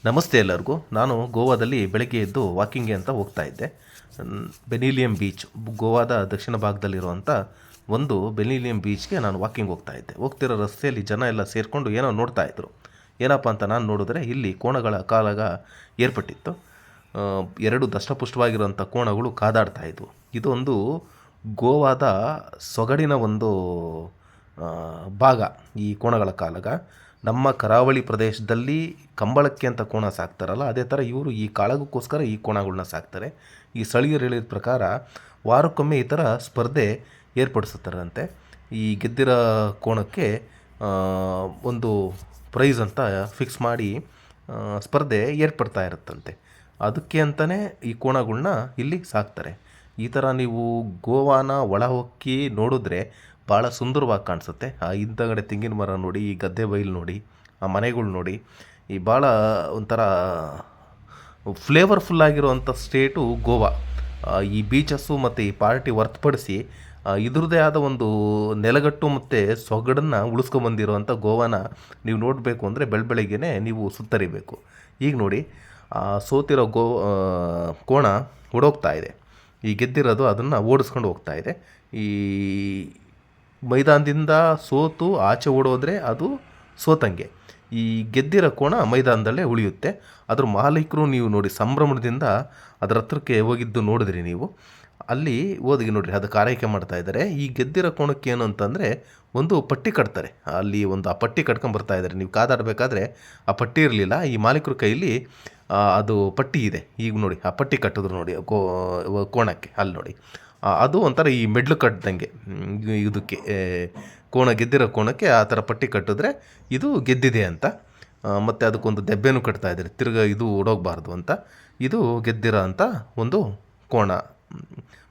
ನಮಸ್ತೆ ಎಲ್ಲರಿಗೂ. ನಾನು ಗೋವಾದಲ್ಲಿ ಬೆಳಗ್ಗೆ ಎದ್ದು ವಾಕಿಂಗ್ಗೆ ಅಂತ ಹೋಗ್ತಾ ಇದ್ದೆ. ಬೆನಿಲಿಯಂ ಬೀಚ್, ಗೋವಾದ ದಕ್ಷಿಣ ಭಾಗದಲ್ಲಿರುವಂಥ ಒಂದು ಬೆನಿಲಿಯಂ ಬೀಚ್ಗೆ ನಾನು ವಾಕಿಂಗ್ ಹೋಗ್ತಾ ಇದ್ದೆ. ಹೋಗ್ತಿರೋ ರಸ್ತೆಯಲ್ಲಿ ಜನ ಎಲ್ಲ ಸೇರಿಕೊಂಡು ಏನೋ ನೋಡ್ತಾ ಇದ್ರು. ಏನಪ್ಪ ಅಂತ ನಾನು ನೋಡಿದ್ರೆ ಇಲ್ಲಿ ಕೋಣಗಳ ಕಾಳಗ ಏರ್ಪಟ್ಟಿತ್ತು. ಎರಡು ದಷ್ಟಪುಷ್ಟವಾಗಿರುವಂಥ ಕೋಣಗಳು ಕಾದಾಡ್ತಾ ಇದ್ವು. ಇದೊಂದು ಗೋವಾದ ಸೊಗಡಿನ ಒಂದು ಭಾಗ ಈ ಕೋಣಗಳ ಕಾಳಗ. ನಮ್ಮ ಕರಾವಳಿ ಪ್ರದೇಶದಲ್ಲಿ ಕಂಬಳಕ್ಕೆ ಅಂತ ಕೋಣ ಸಾಕ್ತಾರಲ್ಲ, ಅದೇ ಥರ ಇವರು ಈ ಕಾಳಗಕ್ಕೋಸ್ಕರ ಈ ಕೋಣಗಳನ್ನ ಸಾಕ್ತಾರೆ. ಈ ಸ್ಥಳೀಯರು ಹೇಳಿದ ಪ್ರಕಾರ ವಾರಕ್ಕೊಮ್ಮೆ ಈ ಥರ ಸ್ಪರ್ಧೆ ಏರ್ಪಡಿಸುತ್ತಾರಂತೆ. ಈ ಗೆದ್ದಿರೋ ಕೋಣಕ್ಕೆ ಒಂದು ಪ್ರೈಸ್ ಅಂತ ಫಿಕ್ಸ್ ಮಾಡಿ ಸ್ಪರ್ಧೆ ಏರ್ಪಡ್ತಾ ಇರುತ್ತಂತೆ. ಅದಕ್ಕೆ ಅಂತಲೇ ಈ ಕೋಣಗಳನ್ನ ಇಲ್ಲಿ ಸಾಕ್ತಾರೆ. ಈ ಥರ ನೀವು ಗೋವಾನ ಒಳ ಹೊಕ್ಕಿ ನೋಡಿದ್ರೆ ಭಾಳ ಸುಂದರವಾಗಿ ಕಾಣಿಸುತ್ತೆ. ಆ ಹಿಂದಗಡೆ ತೆಂಗಿನ ಮರ ನೋಡಿ, ಈ ಗದ್ದೆ ಬೈಲು ನೋಡಿ, ಆ ಮನೆಗಳು ನೋಡಿ, ಈ ಭಾಳ ಒಂಥರ ಫ್ಲೇವರ್ಫುಲ್ ಆಗಿರುವಂಥ ಸ್ಟೇಟು ಗೋವಾ. ಈ ಬೀಚಸ್ಸು ಮತ್ತು ಈ ಪಾರ್ಟಿ ಹೊರತುಪಡಿಸಿ ಇದ್ರದ್ದೇ ಆದ ಒಂದು ನೆಲಗಟ್ಟು ಮತ್ತು ಸೊಗಡನ್ನು ಉಳಿಸ್ಕೊಂಬಂದಿರುವಂಥ ಗೋವಾನ ನೀವು ನೋಡಬೇಕು ಅಂದರೆ ಬೆಳಗ್ಗೆನೇ ನೀವು ಸುತ್ತರಿಬೇಕು. ಈಗ ನೋಡಿ, ಸೋತಿರೋ ಕೋಣ ಓಡೋಗ್ತಾ ಇದೆ. ಈ ಗೆದ್ದಿರೋದು ಅದನ್ನು ಓಡಿಸ್ಕೊಂಡು ಹೋಗ್ತಾ ಇದೆ. ಈ ಮೈದಾನದಿಂದ ಸೋತು ಆಚೆ ಓಡೋದ್ರೆ ಅದು ಸೋತಂಗೆ. ಈ ಗೆದ್ದಿರೋ ಕೋಣ ಮೈದಾನದಲ್ಲೇ ಉಳಿಯುತ್ತೆ. ಅದ್ರ ಮಾಲೀಕರು ನೀವು ನೋಡಿ ಸಂಭ್ರಮದಿಂದ ಅದರ ಹತ್ರಕ್ಕೆ ಹೋಗಿದ್ದು ನೋಡಿದ್ರಿ ನೀವು. ಅಲ್ಲಿ ಓದಿಗೆ ನೋಡಿರಿ, ಅದಕ್ಕೆ ಆರೈಕೆ ಮಾಡ್ತಾಯಿದ್ದಾರೆ. ಈ ಗೆದ್ದಿರೋ ಕೋಣಕ್ಕೆ ಏನು ಅಂತಂದರೆ ಒಂದು ಪಟ್ಟಿ ಕಟ್ತಾರೆ. ಅಲ್ಲಿ ಆ ಪಟ್ಟಿ ಕಟ್ಕೊಂಬರ್ತಾ ಇದ್ದಾರೆ. ನೀವು ಕಾದಾಡಬೇಕಾದ್ರೆ ಆ ಪಟ್ಟಿ ಇರಲಿಲ್ಲ. ಈ ಮಾಲೀಕರ ಕೈಲಿ ಅದು ಪಟ್ಟಿ ಇದೆ. ಈಗ ನೋಡಿ, ಆ ಪಟ್ಟಿ ಕಟ್ಟಿದ್ರು ನೋಡಿ ಕೋಣಕ್ಕೆ. ಅಲ್ಲಿ ನೋಡಿ, ಅದು ಒಂಥರ ಈ ಮೆಡ್ಲು ಕಟ್ಟಿದಂಗೆ ಇದಕ್ಕೆ ಕೋಣ ಗೆದ್ದಿರೋ ಕೋಣಕ್ಕೆ ಆ ಥರ ಪಟ್ಟಿ ಕಟ್ಟಿದ್ರೆ ಇದು ಗೆದ್ದಿದೆ ಅಂತ. ಮತ್ತು ಅದಕ್ಕೊಂದು ದೆಬ್ಬೆನೂ ಕಟ್ತಾ ಇದ್ದಾರೆ, ತಿರ್ಗಾ ಇದು ಓಡೋಗಬಾರ್ದು ಅಂತ. ಇದು ಗೆದ್ದಿರೋ ಅಂತ ಒಂದು ಕೋಣ.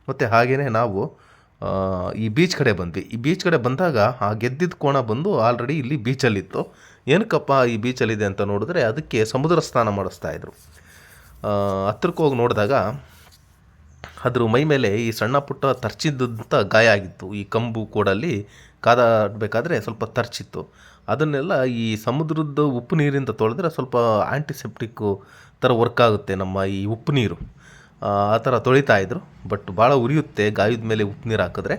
ಮತ್ತು ಹಾಗೆಯೇ ನಾವು ಈ ಬೀಚ್ ಕಡೆ ಬಂದ್ವಿ. ಈ ಬೀಚ್ ಕಡೆ ಬಂದಾಗ ಆ ಗೆದ್ದಿದ್ದ ಕೋಣ ಬಂದು ಆಲ್ರೆಡಿ ಇಲ್ಲಿ ಬೀಚಲ್ಲಿತ್ತು. ಏನಕ್ಕಪ್ಪ ಈ ಬೀಚಲ್ಲಿದೆ ಅಂತ ನೋಡಿದ್ರೆ ಅದಕ್ಕೆ ಸಮುದ್ರ ಸ್ನಾನ ಮಾಡಿಸ್ತಾಯಿದ್ರು. ಹತ್ರಕ್ಕೆ ಹೋಗಿ ನೋಡಿದಾಗ ಅದ್ರ ಮೈ ಮೇಲೆ ಈ ಸಣ್ಣ ಪುಟ್ಟ ತರ್ಚಿದ್ದಂಥ ಗಾಯ ಆಗಿತ್ತು. ಈ ಕಂಬು ಕೋಡಲ್ಲಿ ಕಾದಾಡಬೇಕಾದ್ರೆ ಸ್ವಲ್ಪ ತರ್ಚಿತ್ತು. ಅದನ್ನೆಲ್ಲ ಈ ಸಮುದ್ರದ ಉಪ್ಪು ನೀರಿಂದ ತೊಳೆದ್ರೆ ಸ್ವಲ್ಪ ಆ್ಯಂಟಿಸೆಪ್ಟಿಕ್ಕು ಥರ ವರ್ಕ್ ಆಗುತ್ತೆ ನಮ್ಮ ಈ ಉಪ್ಪು ನೀರು. ಆ ಥರ ತೊಳಿತಾಯಿದ್ರು. ಬಟ್ ಭಾಳ ಉರಿಯುತ್ತೆ ಗಾಯದ ಮೇಲೆ ಉಪ್ಪು ನೀರು ಹಾಕಿದ್ರೆ.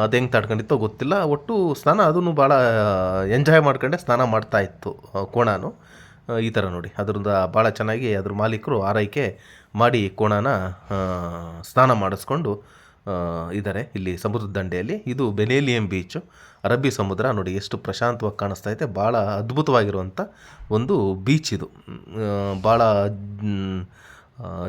ಅದು ಹೆಂಗೆ ತಡ್ಕೊಂಡಿತ್ತೋ ಗೊತ್ತಿಲ್ಲ. ಒಟ್ಟು ಸ್ನಾನ ಅದನ್ನು ಭಾಳ ಎಂಜಾಯ್ ಮಾಡ್ಕೊಂಡೆ ಸ್ನಾನ ಮಾಡ್ತಾಯಿತ್ತು ಕೋಣನು. ಈ ಥರ ನೋಡಿ, ಅದರಿಂದ ಭಾಳ ಚೆನ್ನಾಗಿ ಅದ್ರ ಮಾಲೀಕರು ಆರೈಕೆ ಮಾಡಿ ಕೋಣನ ಸ್ನಾನ ಮಾಡಿಸ್ಕೊಂಡು ಇದ್ದಾರೆ ಇಲ್ಲಿ ಸಮುದ್ರದ ದಂಡೆಯಲ್ಲಿ. ಇದು ಬೆನೇಲಿಯಂ ಬೀಚು, ಅರಬ್ಬಿ ಸಮುದ್ರ. ನೋಡಿ ಎಷ್ಟು ಪ್ರಶಾಂತವಾಗಿ ಕಾಣಿಸ್ತಾ ಇದೆ. ಭಾಳ ಅದ್ಭುತವಾಗಿರುವಂಥ ಒಂದು ಬೀಚ್ ಇದು. ಭಾಳ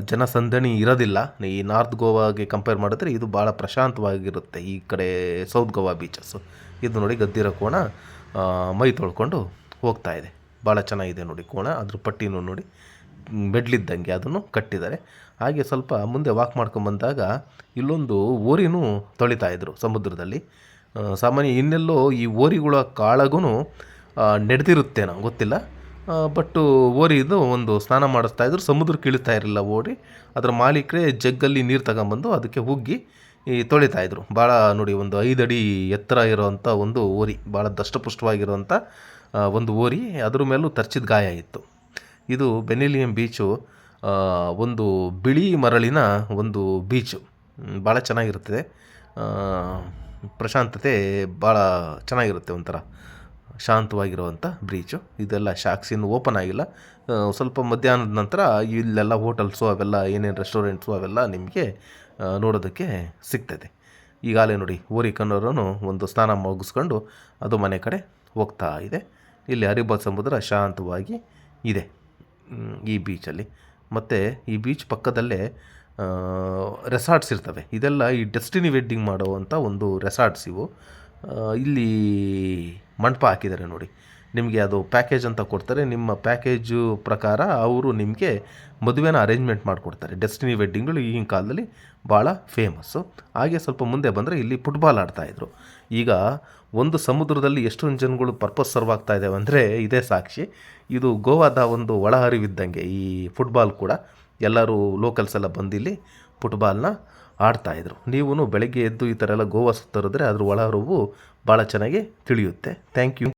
ಜನಸಂದಣಿ ಇರೋದಿಲ್ಲ. ಈ ನಾರ್ತ್ ಗೋವಾಗೆ ಕಂಪೇರ್ ಮಾಡಿದ್ರೆ ಇದು ಭಾಳ ಪ್ರಶಾಂತವಾಗಿರುತ್ತೆ. ಈ ಕಡೆ ಸೌತ್ ಗೋವಾ ಬೀಚಸ್ಸು. ಇದು ನೋಡಿ, ಗದ್ದಿರೋ ಕೋಣ ಮೈ ತೊಳ್ಕೊಂಡು ಹೋಗ್ತಾ ಇದೆ. ಭಾಳ ಚೆನ್ನಾಗಿದೆ ನೋಡಿ ಕೋಣ. ಅದ್ರ ಪಟ್ಟಿನೂ ನೋಡಿ, ಮೆಡ್ಲಿದ್ದಂಗೆ ಅದನ್ನು ಕಟ್ಟಿದ್ದಾರೆ. ಹಾಗೆ ಸ್ವಲ್ಪ ಮುಂದೆ ವಾಕ್ ಮಾಡ್ಕೊಂಬಂದಾಗ ಇಲ್ಲೊಂದು ಓರಿನೂ ತೊಳಿತಾಯಿದ್ರು ಸಮುದ್ರದಲ್ಲಿ. ಸಾಮಾನ್ಯ ಇನ್ನೆಲ್ಲೋ ಈ ಓರಿಗಳ ಕಾಳಗೂ ನಡೆದಿರುತ್ತೇನೋ ಗೊತ್ತಿಲ್ಲ. ಬಟ್ಟು ಓರಿದು ಒಂದು ಸ್ನಾನ ಮಾಡಿಸ್ತಾಯಿದ್ರು. ಸಮುದ್ರಕ್ಕೆ ಇಳಿತಾ ಇರಲಿಲ್ಲ ಓರಿ. ಅದರ ಮಾಲೀಕರೇ ಜಗ್ಗಲ್ಲಿ ನೀರು ತಗೊಂಬಂದು ಅದಕ್ಕೆ ಹುಗ್ಗಿ ತೊಳಿತಾಯಿದ್ರು. ಭಾಳ ನೋಡಿ, ಒಂದು 5 ಅಡಿ ಎತ್ತರ ಇರೋವಂಥ ಒಂದು ಓರಿ, ಭಾಳ ದಷ್ಟಪುಷ್ಟವಾಗಿರುವಂಥ ಒಂದು ಓರಿ. ಅದ್ರ ಮೇಲೂ ತರ್ಚಿದ ಗಾಯ ಇತ್ತು. ಇದು ಬೆನಿಲಿಯಂ ಬೀಚು ಒಂದು ಬಿಳಿ ಮರಳಿನ ಒಂದು ಬೀಚು. ಭಾಳ ಚೆನ್ನಾಗಿರ್ತದೆ. ಪ್ರಶಾಂತತೆ ಭಾಳ ಚೆನ್ನಾಗಿರುತ್ತೆ. ಒಂಥರ ಶಾಂತವಾಗಿರುವಂಥ ಬೀಚು. ಇದೆಲ್ಲ ಶಾಕ್ಸ್ ಇನ್ನು ಓಪನ್ ಆಗಿಲ್ಲ. ಸ್ವಲ್ಪ ಮಧ್ಯಾಹ್ನದ ನಂತರ ಇಲ್ಲೆಲ್ಲ ಹೋಟೆಲ್ಸು ಅವೆಲ್ಲ ಏನೇನು ರೆಸ್ಟೋರೆಂಟ್ಸು ಅವೆಲ್ಲ ನಿಮಗೆ ನೋಡೋದಕ್ಕೆ ಸಿಗ್ತದೆ. ಈಗಾಗಲೇ ನೋಡಿ, ಓರಿ ಕನ್ನೋರನು ಒಂದು ಸ್ನಾನ ಮುಗಿಸ್ಕೊಂಡು ಅದು ಮನೆ ಕಡೆ ಹೋಗ್ತಾ ಇದೆ. ಇಲ್ಲಿ ಅರೇಬಿಯಾ ಸಮುದ್ರ ಶಾಂತವಾಗಿ ಇದೆ ಈ ಬೀಚಲ್ಲಿ. ಮತ್ತು ಈ ಬೀಚ್ ಪಕ್ಕದಲ್ಲೇ ರೆಸಾರ್ಟ್ಸ್ ಇರ್ತವೆ. ಇದೆಲ್ಲ ಈ ಡೆಸ್ಟಿನಿ ವೆಡ್ಡಿಂಗ್ ಮಾಡುವಂಥ ಒಂದು ರೆಸಾರ್ಟ್ಸ್ ಇವು. ಇಲ್ಲಿ ಮಂಟಪ ಹಾಕಿದ್ದಾರೆ ನೋಡಿ. ನಿಮಗೆ ಅದು ಪ್ಯಾಕೇಜ್ ಅಂತ ಕೊಡ್ತಾರೆ. ನಿಮ್ಮ ಪ್ಯಾಕೇಜು ಪ್ರಕಾರ ಅವರು ನಿಮಗೆ ಮದುವೆನ ಅರೇಂಜ್ಮೆಂಟ್ ಮಾಡಿಕೊಡ್ತಾರೆ. ಡೆಸ್ಟಿನಿ ವೆಡ್ಡಿಂಗ್ಗಳು ಈಗಿನ ಕಾಲದಲ್ಲಿ ಭಾಳ ಫೇಮಸ್ಸು. ಹಾಗೆ ಸ್ವಲ್ಪ ಮುಂದೆ ಬಂದರೆ ಇಲ್ಲಿ ಫುಟ್ಬಾಲ್ ಆಡ್ತಾಯಿದ್ರು. ಈಗ ಒಂದು ಸಮುದ್ರದಲ್ಲಿ ಎಷ್ಟೊಂದು ಜನಗಳು ಪರ್ಪಸ್ ಸರ್ವ್ ಆಗ್ತಾ ಇದ್ದಾವೆ ಅಂದರೆ ಇದೇ ಸಾಕ್ಷಿ. ಇದು ಗೋವಾದ ಒಂದು ಒಳಹರಿವಿದ್ದಂಗೆ ಈ ಫುಟ್ಬಾಲ್ ಕೂಡ. ಎಲ್ಲರೂ ಲೋಕಲ್ಸ್ ಎಲ್ಲ ಬಂದಿಲ್ಲಿ ಫುಟ್ಬಾಲ್ನ ಆಡ್ತಾಯಿದ್ರು. ನೀವು ಬೆಳಗ್ಗೆ ಎದ್ದು ಈ ಥರ ಎಲ್ಲ ಗೋವಾ ಸುತ್ತರಿದ್ರೆ ಅದ್ರ ಒಳಹರಿವು ಭಾಳ ಚೆನ್ನಾಗಿ ತಿಳಿಯುತ್ತೆ. Thank you.